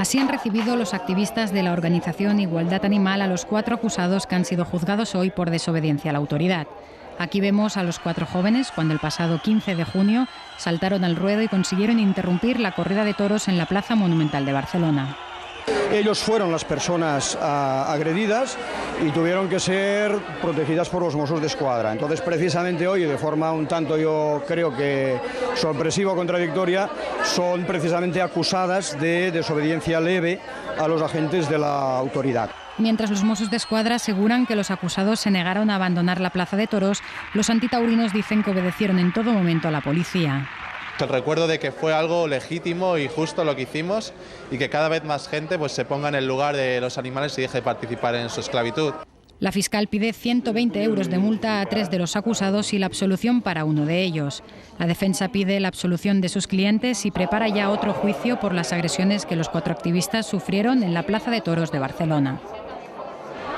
Así han recibido los activistas de la organización Igualdad Animal a los 4 acusados que han sido juzgados hoy por desobediencia a la autoridad. Aquí vemos a los 4 jóvenes cuando el pasado 15 de junio saltaron al ruedo y consiguieron interrumpir la corrida de toros en la Plaza Monumental de Barcelona. Ellos fueron las personas agredidas y tuvieron que ser protegidas por los Mossos d'Esquadra. Entonces, precisamente hoy, de forma un tanto, yo creo que sorpresiva o contradictoria, son precisamente acusadas de desobediencia leve a los agentes de la autoridad. Mientras los Mossos d'Esquadra aseguran que los acusados se negaron a abandonar la Plaza de Toros, los antitaurinos dicen que obedecieron en todo momento a la policía. El recuerdo de que fue algo legítimo y justo lo que hicimos y que cada vez más gente se ponga en el lugar de los animales y deje de participar en su esclavitud. La fiscal pide 120 euros de multa a 3 de los acusados y la absolución para uno de ellos. La defensa pide la absolución de sus clientes y prepara ya otro juicio por las agresiones que los 4 activistas sufrieron en la Plaza de Toros de Barcelona.